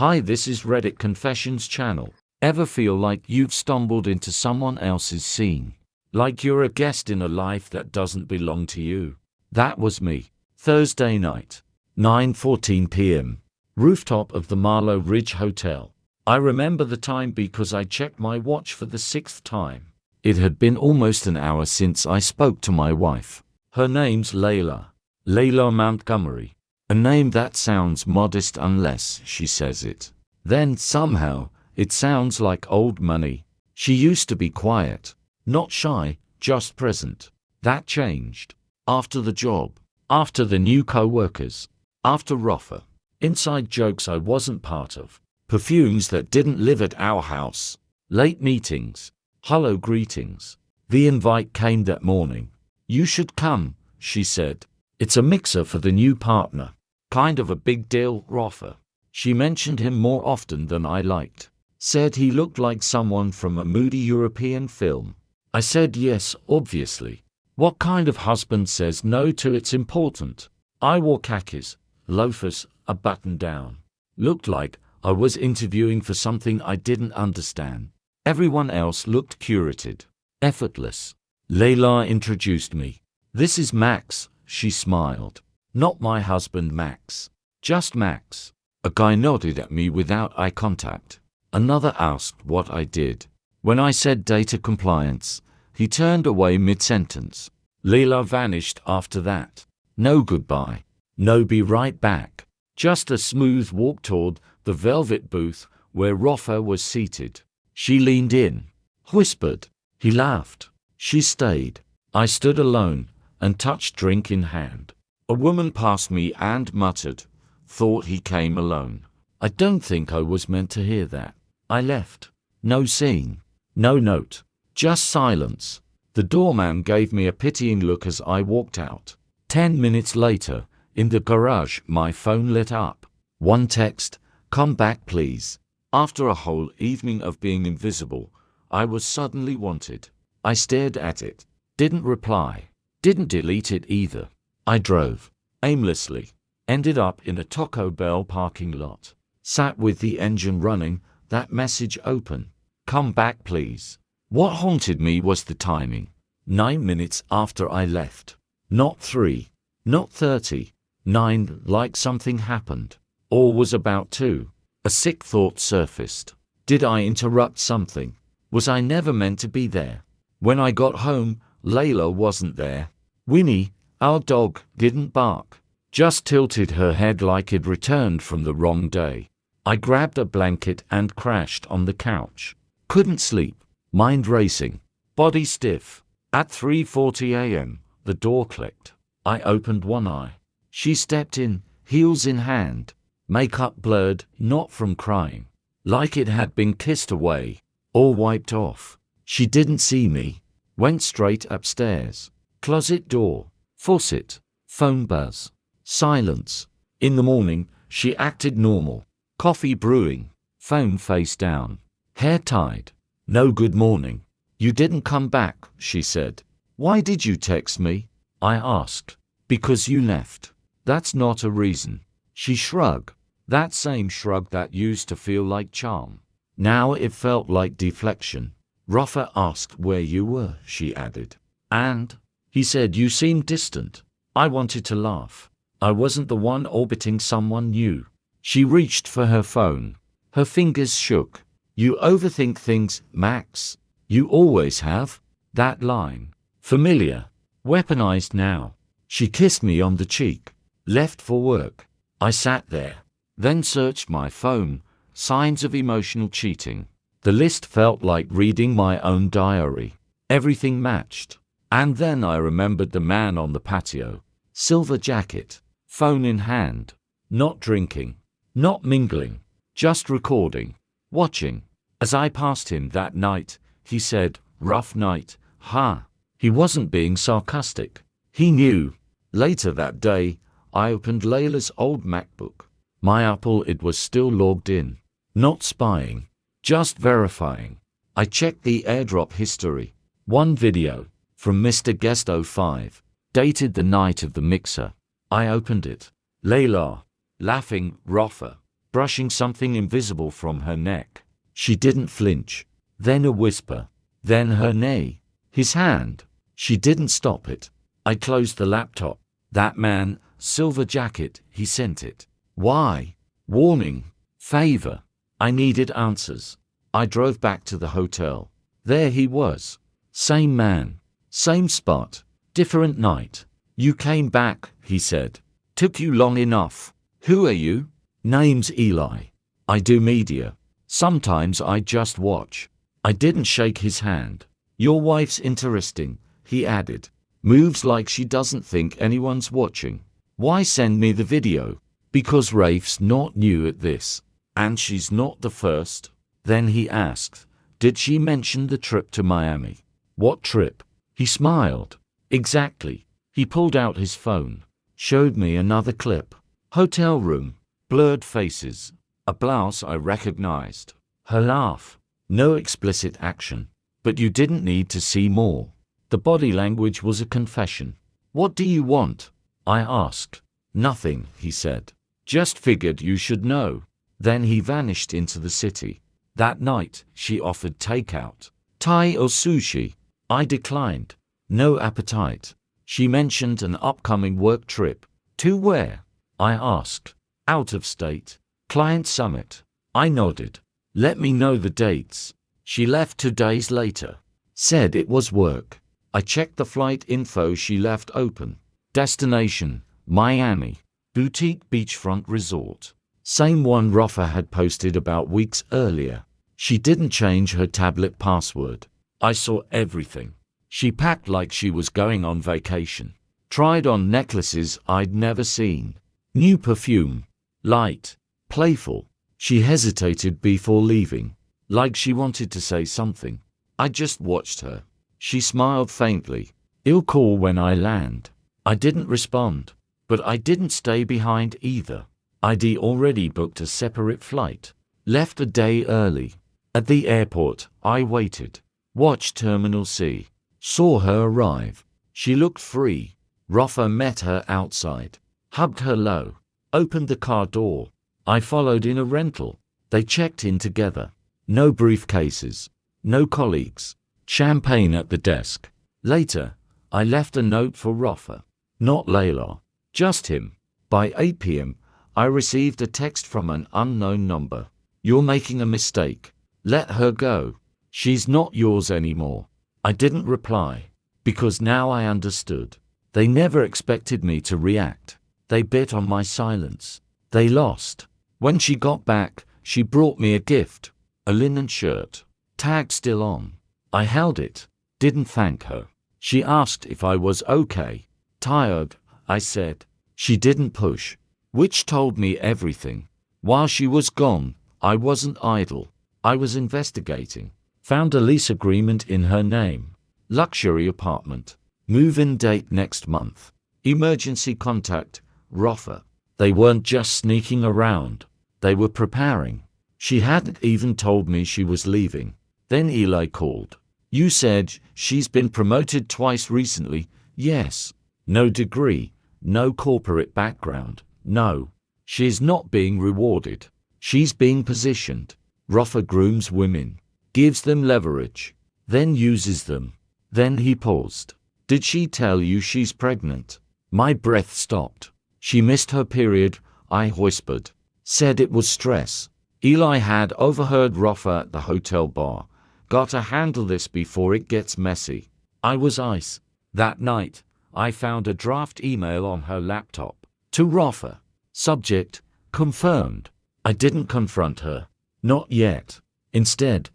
Hi, this is Reddit Confessions channel. Ever feel like you've stumbled into someone else's scene? Like you're a guest in a life that doesn't belong to you? That was me. Thursday night, 9:14 p.m. Rooftop of the Marlow Ridge Hotel. I remember the time because I checked my watch for the 6th time. It had been almost an hour since I spoke to my wife. Her name's Layla. Layla Montgomery. A name that sounds modest unless she says it. Then, somehow, it sounds like old money. She used to be quiet, not shy, just present. That changed. After the job, after the new co-workers, after Roffa. Inside jokes I wasn't part of. Perfumes that didn't live at our house. Late meetings. Hello greetings. The invite came that morning. You should come, she said. It's a mixer for the new partner. Kind of a big deal, Roffa. She mentioned him more often than I liked. Said he looked like someone from a moody European film. I said yes, obviously. What kind of husband says no to it's important? I wore khakis, loafers, a button down. Looked like I was interviewing for something I didn't understand. Everyone else looked curated, effortless. Layla introduced me. This is Max, she smiled. Not my husband Max. Just Max. A guy nodded at me without eye contact. Another asked what I did. When I said data compliance, he turned away mid-sentence. Layla vanished after that. No goodbye. No be right back. Just a smooth walk toward the velvet booth where Roffa was seated. She leaned in. Whispered. He laughed. She stayed. I stood alone and touched drink in hand. A woman passed me and muttered, thought he came alone. I don't think I was meant to hear that. I left. No scene. No note. Just silence. The doorman gave me a pitying look as I walked out. 10 minutes later, in the garage, my phone lit up. One text, come back please. After a whole evening of being invisible, I was suddenly wanted. I stared at it. Didn't reply. Didn't delete it either. I drove, aimlessly, ended up in a Taco Bell parking lot, sat with the engine running, that message open. Come back please. What haunted me was the timing. 9 minutes after I left. Not 3. Not 30. 9, like something happened. Or was about to. A sick thought surfaced. Did I interrupt something? Was I never meant to be there? When I got home, Layla wasn't there. Winnie, our dog, didn't bark. Just tilted her head like it returned from the wrong day. I grabbed a blanket and crashed on the couch. Couldn't sleep. Mind racing. Body stiff. At 3:40 a.m., the door clicked. I opened one eye. She stepped in, heels in hand. Makeup blurred, not from crying. Like it had been kissed away. Or wiped off. She didn't see me. Went straight upstairs. Closet door. Faucet. Phone buzz. Silence. In the morning, she acted normal. Coffee brewing. Phone face down. Hair tied. No good morning. You didn't come back, she said. Why did you text me? I asked. Because you left. That's not a reason. She shrugged. That same shrug that used to feel like charm. Now it felt like deflection. Roffa asked where you were, she added. And? He said you seemed distant. I wanted to laugh. I wasn't the one orbiting someone new. She reached for her phone. Her fingers shook. You overthink things, Max. You always have. That line. Familiar. Weaponized now. She kissed me on the cheek. Left for work. I sat there. Then searched my phone. Signs of emotional cheating. The list felt like reading my own diary. Everything matched. And then I remembered the man on the patio. Silver jacket. Phone in hand. Not drinking. Not mingling. Just recording. Watching. As I passed him that night, he said, rough night, huh? He wasn't being sarcastic. He knew. Later that day, I opened Layla's old MacBook. My Apple, it was still logged in. Not spying. Just verifying. I checked the airdrop history. One video. From Mr. Guest 05. Dated the night of the mixer. I opened it. Layla. Laughing, Roffa. brushing something invisible from her neck. She didn't flinch. Then a whisper. Then her neigh. His hand. She didn't stop it. I closed the laptop. That man, silver jacket, he sent it. Why? Warning. Favor. I needed answers. I drove back to the hotel. There he was. Same man. Same spot. Different night. You came back, he said. Took you long enough. Who are you? Name's Eli. I do media. Sometimes I just watch. I didn't shake his hand. Your wife's interesting, he added. Moves like she doesn't think anyone's watching. Why send me the video? Because Rafe's not new at this. And she's not the first. Then he asked, did she mention the trip to Miami? What trip? He smiled. Exactly. He pulled out his phone. Showed me another clip. Hotel room. Blurred faces. A blouse I recognized. Her laugh. No explicit action. But you didn't need to see more. The body language was a confession. What do you want? I asked. Nothing, he said. Just figured you should know. Then he vanished into the city. That night, she offered takeout. Thai or sushi? I declined. No appetite. She mentioned an upcoming work trip. To where? I asked. Out of state. Client summit. I nodded. Let me know the dates. She left 2 days later. Said it was work. I checked the flight info she left open. Destination, Miami. Boutique beachfront resort. Same one Rafa had posted about weeks earlier. She didn't change her tablet password. I saw everything. She packed like she was going on vacation. Tried on necklaces I'd never seen. New perfume. Light. Playful. She hesitated before leaving. Like she wanted to say something. I just watched her. She smiled faintly. I'll call when I land. I didn't respond. But I didn't stay behind either. I'd already booked a separate flight. Left a day early. At the airport, I waited. Watched Terminal C. Saw her arrive. She looked free. Rafa met her outside. Hugged her low. Opened the car door. I followed in a rental. They checked in together. No briefcases. No colleagues. Champagne at the desk. Later, I left a note for Rafa. Not Layla. Just him. By 8 p.m., I received a text from an unknown number. You're making a mistake. Let her go. She's not yours anymore. I didn't reply. Because now I understood. They never expected me to react. They bet on my silence. They lost. When she got back, she brought me a gift. A linen shirt. Tag still on. I held it. Didn't thank her. She asked if I was okay. Tired, I said. She didn't push. Which told me everything. While she was gone, I wasn't idle. I was investigating. Found a lease agreement in her name. Luxury apartment. Move-in date next month. Emergency contact, Rafa. They weren't just sneaking around. They were preparing. She hadn't even told me she was leaving. Then Eli called. You said she's been promoted twice recently. Yes. No degree. No corporate background. No. She's not being rewarded. She's being positioned. Rafa grooms women. Gives them leverage. Then uses them. Then he paused. Did she tell you she's pregnant? My breath stopped. She missed her period, I whispered. Said it was stress. Eli had overheard Rafa at the hotel bar. Gotta handle this before it gets messy. I was ice. That night, I found a draft email on her laptop. To Rafa. Subject, confirmed. I didn't confront her. Not yet. Instead,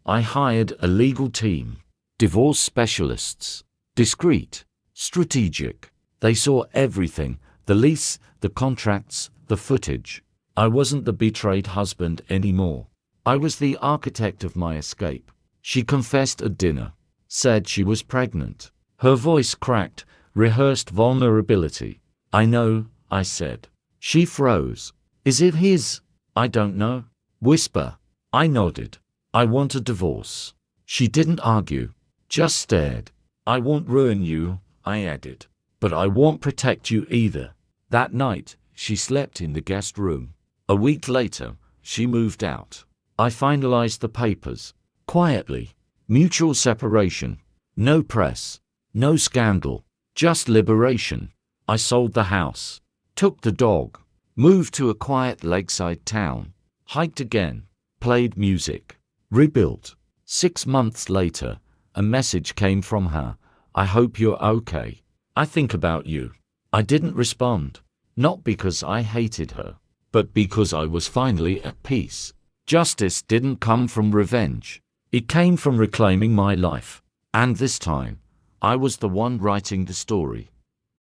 I hired a legal team. Divorce specialists. Discreet. Strategic. They saw everything. The lease, the contracts, the footage. I wasn't the betrayed husband anymore. I was the architect of my escape. She confessed at dinner. Said she was pregnant. Her voice cracked, rehearsed vulnerability. I know, I said. She froze. Is it his? I don't know. Whisper. I nodded. I want a divorce. She didn't argue. Just stared. I won't ruin you, I added. But I won't protect you either. That night, she slept in the guest room. A week later, she moved out. I finalized the papers. Quietly. Mutual separation. No press. No scandal. Just liberation. I sold the house. Took the dog. Moved to a quiet lakeside town. Hiked again. Played music. Rebuilt. 6 months later, a message came from her. I hope you're okay. I think about you. I didn't respond. Not because I hated her, but because I was finally at peace. Justice didn't come from revenge. It came from reclaiming my life. And this time, I was the one writing the story.